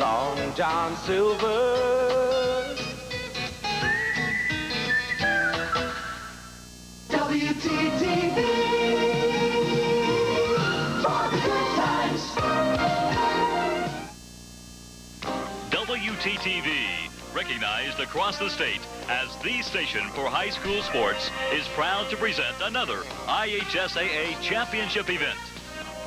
Long John Silver. WTTV for the good times. WTTV, recognized across the state as the station for high school sports, is proud to present another IHSAA championship event.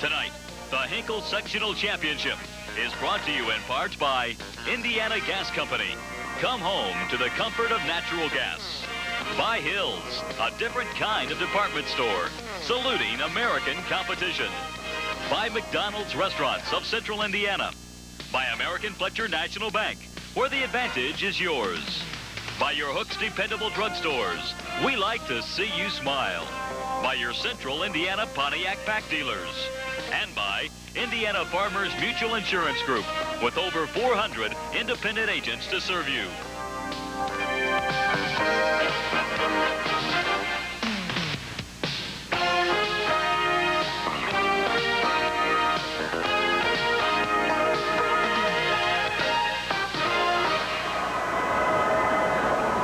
Tonight, the Hinkle Sectional Championship is brought to you in part by Indiana Gas Company. Come home to the comfort of natural gas. By Hills, a different kind of department store, saluting American competition. By McDonald's Restaurants of Central Indiana. By American Fletcher National Bank, where the advantage is yours. By your Hooks Dependable Drugstores, we like to see you smile. By your Central Indiana Pontiac Pack Dealers. And by Indiana Farmers Mutual Insurance Group, with over 400 independent agents to serve you.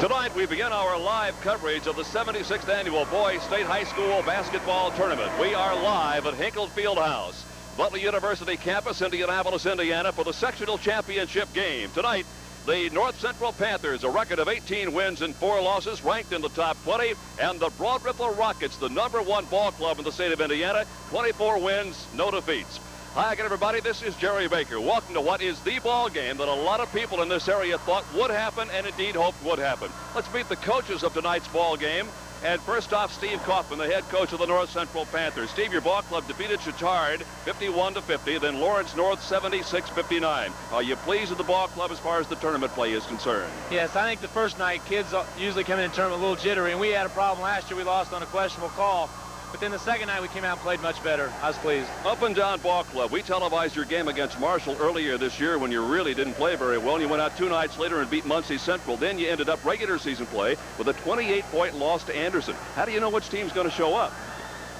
Tonight, we begin our live coverage of the 76th Annual Boys State High School Basketball Tournament. We are live at Hinkle Fieldhouse, Butler University campus, Indianapolis, Indiana, for the sectional championship game. Tonight, the North Central Panthers, a record of 18 wins and 4 losses, ranked in the top 20, and the Broad Ripple Rockets, the #1 ball club in the state of Indiana, 24 wins, no defeats. Hi again, everybody. This is Jerry Baker. Welcome to what is the ball game that a lot of people in this area thought would happen and indeed hoped would happen. Let's meet the coaches of tonight's ball game. And first off, Steve Kaufman, the head coach of the North Central Panthers. Steve, your ball club defeated Chittard 51-50, then Lawrence North 76-59. Are you pleased with the ball club as far as the tournament play is concerned? Yes, I think the first night kids usually come in the tournament a little jittery, and we had a problem last year. We lost on a questionable call. But then the second night we came out and played much better. I was pleased. Up and Down Ball Club. We televised your game against Marshall earlier this year when you really didn't play very well. You went out 2 nights later and beat Muncie Central. Then you ended up regular season play with a 28-point loss to Anderson. How do you know which team's going to show up?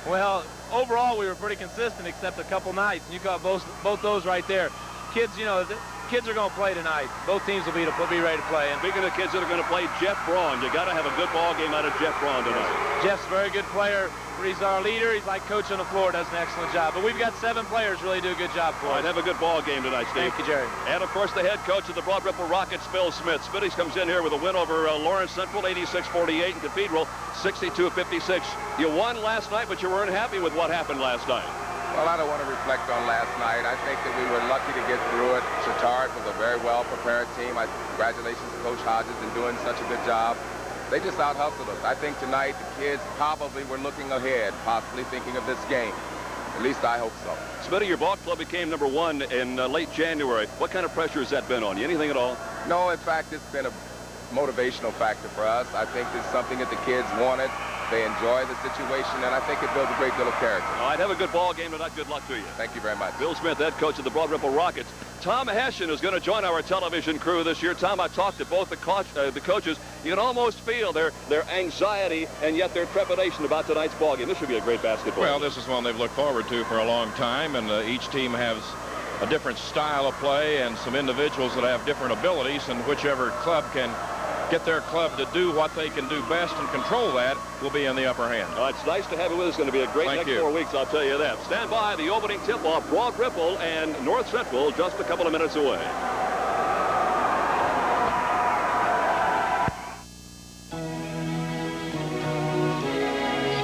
Well, overall we were pretty consistent except a couple nights. And you got both those right there. Kids, you know, kids are going to play tonight. Both teams will be ready to play. And speaking of kids that are going to play, Jeff Braun. You got to have a good ball game out of Jeff Braun tonight. Jeff's a very good player. He's our leader. He's like coach on the floor, does an excellent job. But we've got 7 players really do a good job for us. All right, have a good ball game tonight, Steve. Thank you, Jerry. And, of course, the head coach of the Broad Ripple Rockets, Bill Smith. Smitty's comes in here with a win over Lawrence Central, 86-48, and Cathedral, 62-56. You won last night, but you weren't happy with what happened last night. Well, I don't want to reflect on last night. I think that we were lucky to get through it. Chittard was a very well-prepared team. Congratulations to Coach Hodges in doing such a good job. They just out-hustled us. I think tonight the kids probably were looking ahead, possibly thinking of this game. At least I hope so. Smitty, your ball club became #1 in late January. What kind of pressure has that been on you? Anything at all? No, in fact, it's been a motivational factor for us. I think it's something that the kids wanted. They enjoy the situation, and I think it builds a great deal of character. All right, have a good ball game tonight. Good luck to you. Thank you very much. Bill Smith, head coach of the Broad Ripple Rockets. Tom Hessian is going to join our television crew this year. Tom, I talked to both the coaches. You can almost feel their anxiety and yet their trepidation about tonight's ball game. This should be a great basketball game. Well, this is one they've looked forward to for a long time, and each team has a different style of play and some individuals that have different abilities, and whichever club can get their club to do what they can do best and control that will be in the upper hand. It's nice to have you with us. It's going to be a great next 4 weeks, I'll tell you that. Stand by. The opening tip-off, Broad Ripple and North Central, just a couple of minutes away.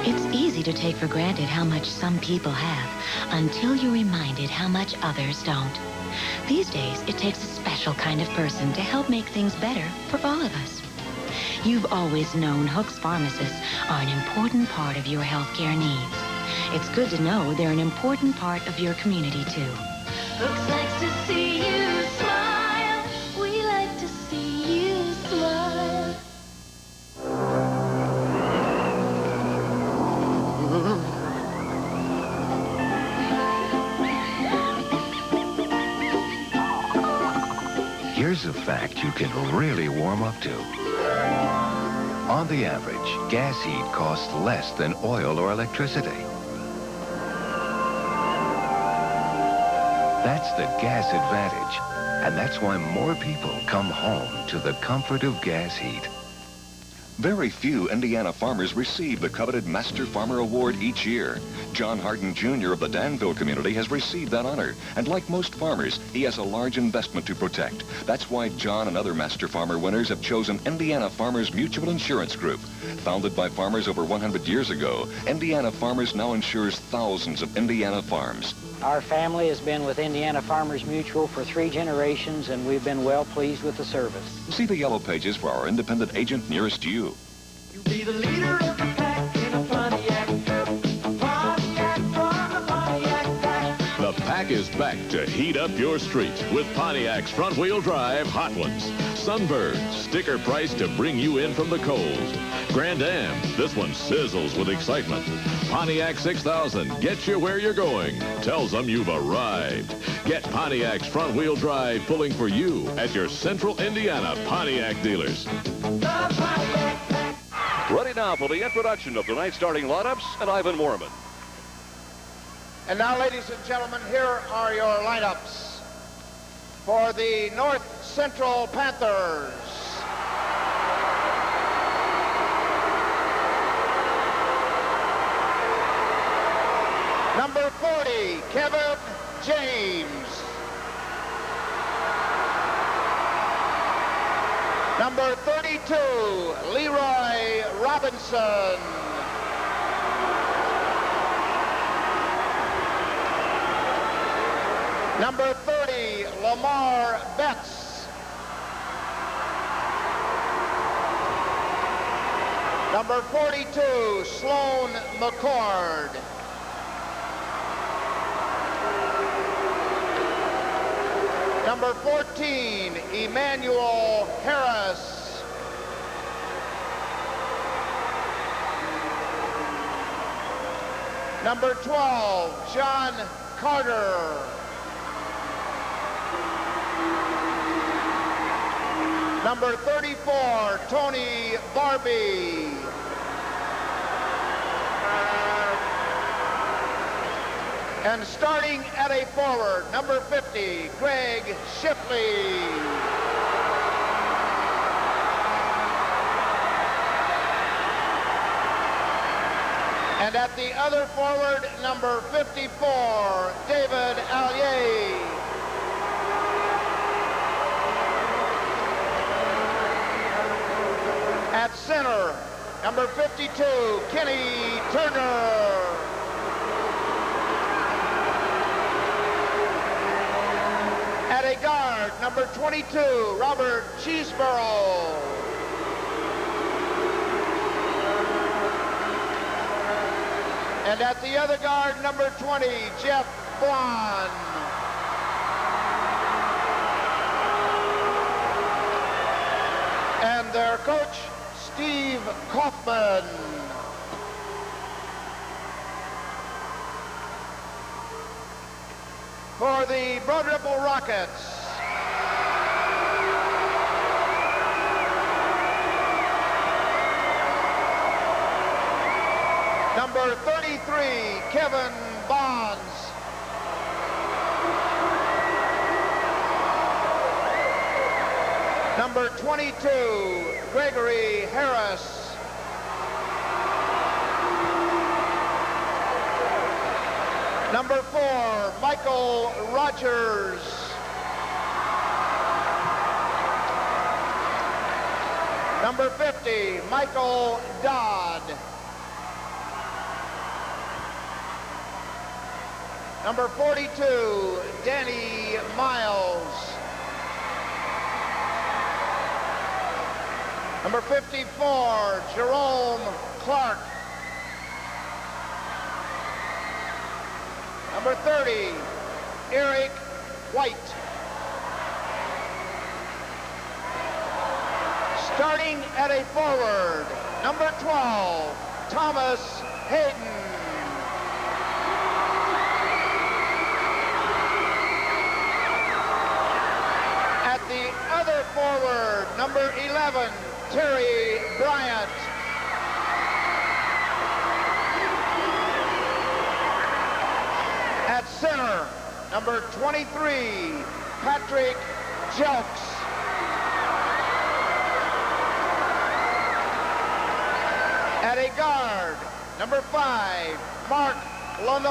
It's easy to take for granted how much some people have until you're reminded how much others don't. These days, it takes a special kind of person to help make things better for all of us. You've always known Hooks pharmacists are an important part of your healthcare needs. It's good to know they're an important part of your community, too. Hooks likes to see you smile. We like to see you smile. Here's a fact you can really warm up to. On the average, gas heat costs less than oil or electricity. That's the gas advantage. And that's why more people come home to the comfort of gas heat. Very few Indiana farmers receive the coveted Master Farmer Award each year. John Harden Jr. of the Danville community has received that honor. And like most farmers, he has a large investment to protect. That's why John and other Master Farmer winners have chosen Indiana Farmers Mutual Insurance Group. Founded by farmers over 100 years ago, Indiana Farmers now insures thousands of Indiana farms. Our family has been with Indiana Farmers Mutual for 3 generations, and we've been well pleased with the service. See the yellow pages for our independent agent nearest you. You'll be the leader of the pack in a Pontiac. Pontiac from the Pontiac pack. The pack is back to heat up your street with Pontiac's front-wheel drive Hot Ones. Sunbird, sticker price to bring you in from the cold. Grand Am, this one sizzles with excitement. Pontiac 6000 gets you where you're going, tells them you've arrived. Get Pontiac's front-wheel drive pulling for you at your Central Indiana Pontiac dealers. Ready now for the introduction of tonight's starting lineups and Ivan Moorman. And now, ladies and gentlemen, here are your lineups for the North Central Panthers. Number 40, Kevin James. Number 32, Leroy Robinson. Number 30, Lamar Betts. Number 42, Sloan McCord. Number 14, Emmanuel Harris. Number 12, John Carter. Number 34, Tony Barbie. And starting at a forward, number 50, Greg Shipley. And at the other forward, number 54, David Allier. At center, number 52, Kenny Turner. At a guard, number 22, Robert Cheeseborough. And at the other guard, number 20, Jeff Blond. And their coach, Steve Kaufman. For the Broad Ripple Rockets, number 33, Kevin Bonds. Number 22, Gregory Harris. Number 4, Michael Rogers. Number 50, Michael Dodd. Number 42, Danny Miles. Number 54, Jerome Clark. Number 30, Eric White. Starting at a forward, number 12, Thomas Hayden. At the other forward, number 11, Terry Bryant. At center, number 23, Patrick Jelks. At a guard, number 5, Mark Lenore.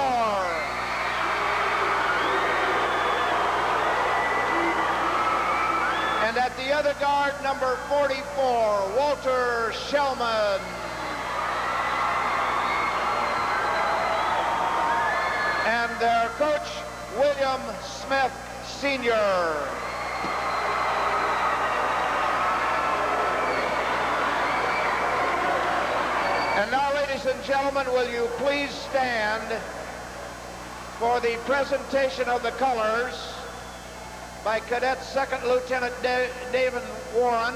And at the other guard, number 44, Walter Shellman. And their coach, William Smith, Sr. And now, ladies and gentlemen, will you please stand for the presentation of the colors by Cadet Second Lieutenant David Warren,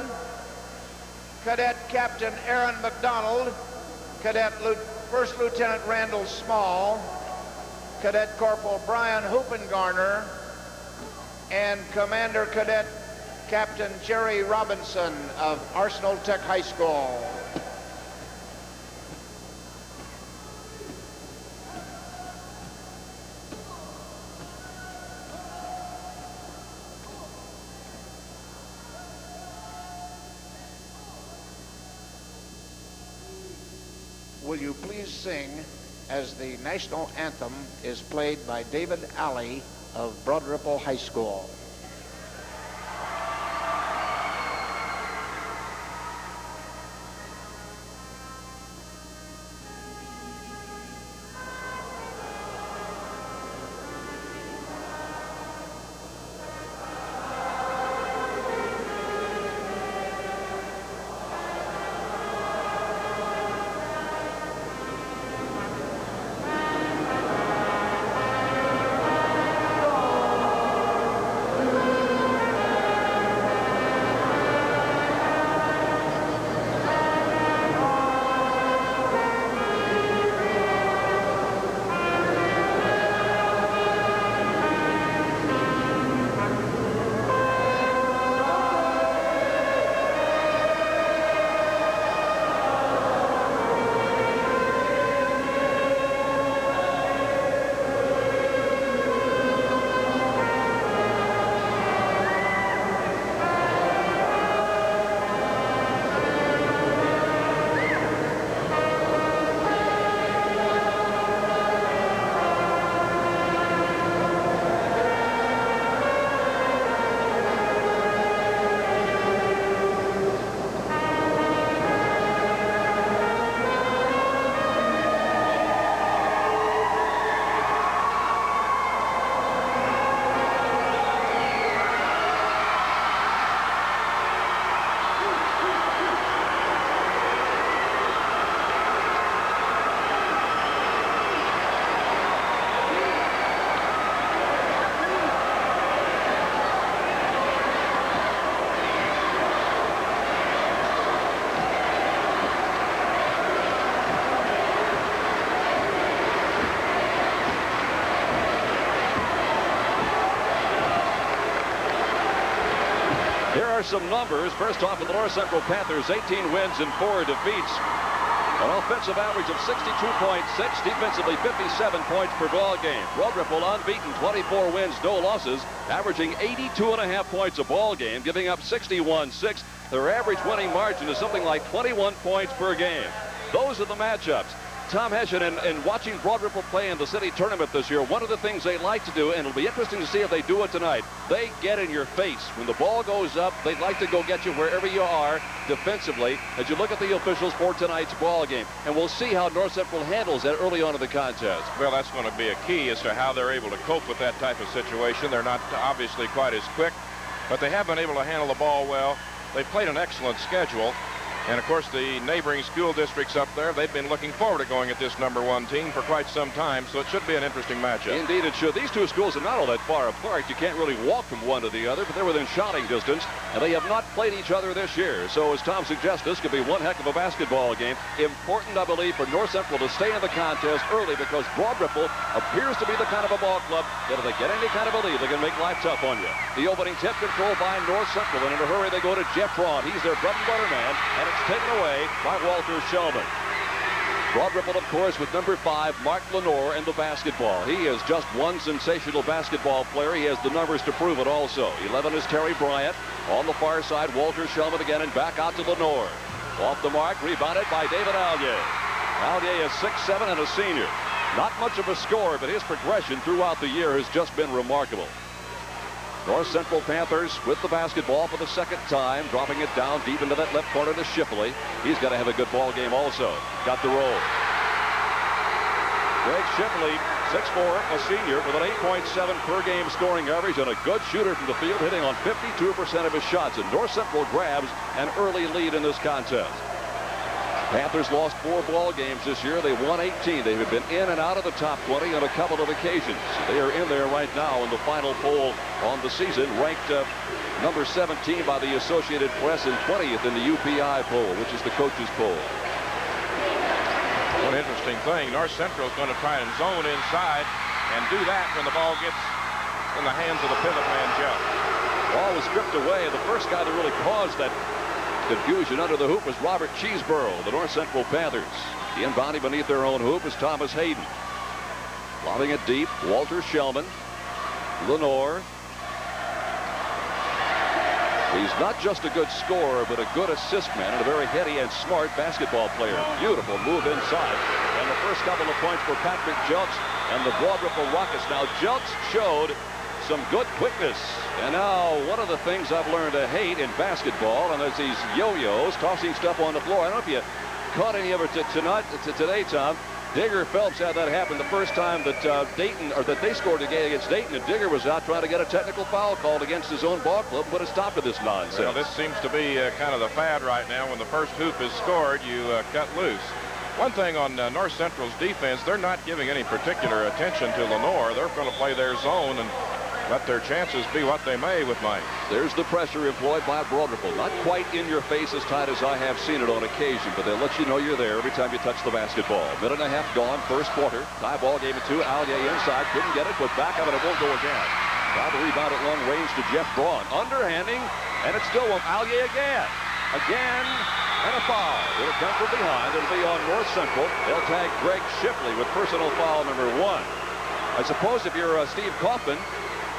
Cadet Captain Aaron McDonald, Cadet First Lieutenant Randall Small, Cadet Corporal Brian Hoopengarner, and Commander Cadet Captain Jerry Robinson of Arsenal Tech High School. Will you please sing as the national anthem is played by David Alley of Broad Ripple High School. Some numbers. First off, for the North Central Panthers, 18 wins and 4 defeats. An offensive average of 62.6, defensively 57 points per ball game. Broad Ripple unbeaten, 24 wins, no losses, averaging 82.5 points a ball game, giving up 61.6. Their average winning margin is something like 21 points per game. Those are the matchups. Tom Hessian, and watching Broad Ripple play in the city tournament this year, one of the things they like to do, and it'll be interesting to see if they do it tonight, they get in your face. When the ball goes up, they'd like to go get you wherever you are defensively as you look at the officials for tonight's ball game. And we'll see how North Central handles that early on in the contest. Well, that's going to be a key as to how they're able to cope with that type of situation. They're not obviously quite as quick, but they have been able to handle the ball well. They've played an excellent schedule. And, of course, the neighboring school districts up there, they've been looking forward to going at this #1 team for quite some time, so it should be an interesting matchup. Indeed it should. These two schools are not all that far apart. You can't really walk from one to the other, but they're within shouting distance, and they have not played each other this year. So, as Tom suggests, this could be one heck of a basketball game. Important, I believe, for North Central to stay in the contest early because Broad Ripple appears to be the kind of a ball club that if they get any kind of a lead, they can make life tough on you. The opening tip controlled by North Central, and in a hurry they go to Jeff Braun. He's their bread and butter man, and it's taken away by Walter Shellman. Broad Ripple, of course, with number 5, Mark Lenore, in the basketball. He is just one sensational basketball player. He has the numbers to prove it also. 11 is Terry Bryant. On the far side, Walter Shellman again, and back out to Lenore. Off the mark, rebounded by David Allier. Allier is 6'7" and a senior. Not much of a scorer, but his progression throughout the year has just been remarkable. North Central Panthers with the basketball for the second time, dropping it down deep into that left corner to Shipley. He's got to have a good ball game also. Got the roll. Greg Shipley, 6'4", a senior, with an 8.7 per game scoring average and a good shooter from the field, hitting on 52% of his shots. And North Central grabs an early lead in this contest. Panthers lost 4 ball games this year. They won 18. They have been in and out of the top 20 on a couple of occasions. They are in there right now in the final poll on the season, ranked number 17 by the Associated Press and 20th in the UPI poll, which is the coaches poll. One interesting thing, North Central is going to try and zone inside and do that when the ball gets in the hands of the pivot man, Joe. Ball was stripped away. The first guy that really caused that confusion under the hoop was Robert Cheeseborough, the North Central Panthers. The inbounding beneath their own hoop is Thomas Hayden. Lobbing it deep, Walter Shellman. Lenore. He's not just a good scorer, but a good assist man and a very heady and smart basketball player. Beautiful move inside. And the first couple of points for Patrick Jelks and the Broad Ripple Rockets. Now, Jelks showed some good quickness. And now, one of the things I've learned to hate in basketball, and there's these yo-yos tossing stuff on the floor. I don't know if you caught any of it today, Tom. Digger Phelps had that happen the first time that they scored a game against Dayton, and Digger was out trying to get a technical foul called against his own ball club, put a stop to this nonsense. Well, this seems to be kind of the fad right now. When the first hoop is scored, you cut loose. One thing on North Central's defense, they're not giving any particular attention to Lenore. They're going to play their zone and let their chances be what they may with Mike. There's the pressure employed by Broad Ripple. Not quite in your face as tight as I have seen it on occasion, but they'll let you know you're there every time you touch the basketball. Minute and a half gone, first quarter. Tie ball game at 2. Allier inside, couldn't get it, put back up, and it won't go again. Tried to rebound at long range to Jeff Braun. Underhanding, and it still won't. Allier again. Again, and a foul. It'll come from behind. It'll be on North Central. They'll tag Greg Shipley with personal foul number 1. I suppose if you're Steve Kaufman,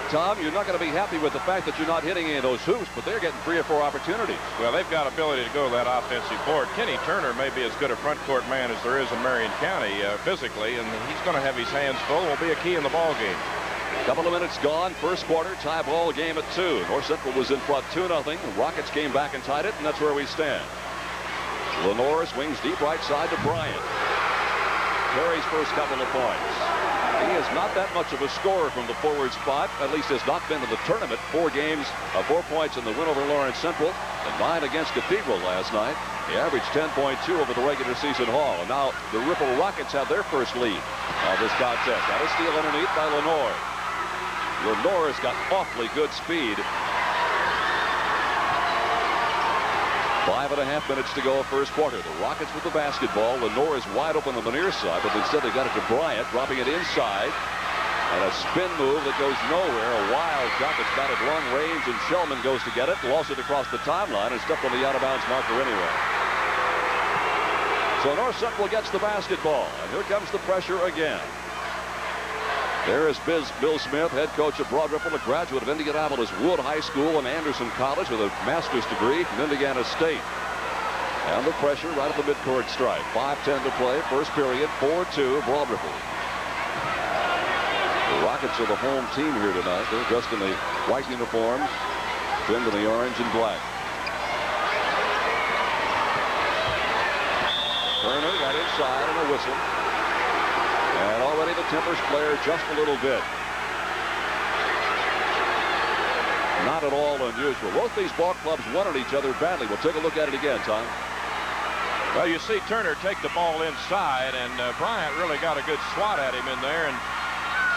Tom, you're not going to be happy with the fact that you're not hitting any of those hoops, but they're getting 3 or 4 opportunities. Well, they've got ability to go that offensive board. Kenny Turner may be as good a front court man as there is in Marion County physically, and he's going to have his hands full. Will be a key in the ball game. Couple of minutes gone, first quarter, tie ball game at 2. North Central was in front 2-0. The Rockets came back and tied it, and that's where we stand. Lenore swings deep right side to Bryant. Terry's first couple of points. He is not that much of a scorer from the forward spot, at least has not been in the tournament. 4 games, 4 points in the win over Lawrence Central, and 9 against Cathedral last night. He averaged 10.2 over the regular season haul. And now the Ripple Rockets have their first lead of this contest. Got a steal underneath by Lenore. Lenore's got awfully good speed. 5.5 minutes to go, first quarter. The Rockets with the basketball. Lenore is wide open on the near side, but instead they got it to Bryant, dropping it inside. And a spin move that goes nowhere. A wild shot that's batted long range, and Shellman goes to get it. Lost it across the timeline and stepped on the out-of-bounds marker anyway. So North Central gets the basketball, and here comes the pressure again. There is Bill Smith, head coach of Broad Ripple, a graduate of Indianapolis Wood High School and Anderson College with a master's degree from Indiana State. And the pressure right at the midcourt stripe. 5:10 to play, first period, 4-2, Broad Ripple. The Rockets are the home team here tonight. They're dressed in the white uniforms, trimmed in the orange and black. Turner got inside and a whistle. And already the tempers flare just a little bit. Not at all unusual. Both these ball clubs wanted each other badly. We'll take a look at it again, Tom. Well, you see Turner take the ball inside, and Bryant really got a good swat at him in there, and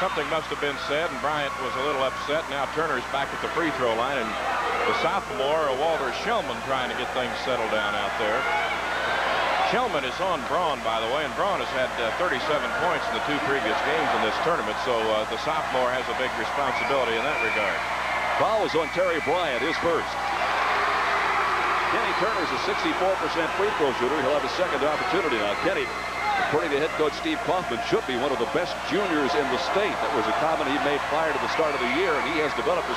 something must have been said, and Bryant was a little upset. Now Turner's back at the free throw line, and the sophomore, Walter Shellman, trying to get things settled down out there. Shellman is on Braun, by the way, and Braun has had 37 points in the 2 previous games in this tournament, so the sophomore has a big responsibility in that regard. Foul is on Terry Bryant, his first. Kenny Turner's a 64% free throw shooter. He'll have a second opportunity now. Kenny According to head coach Steve Kaufman, should be one of the best juniors in the state. That was a comment he made prior to the start of the year, and he has developed his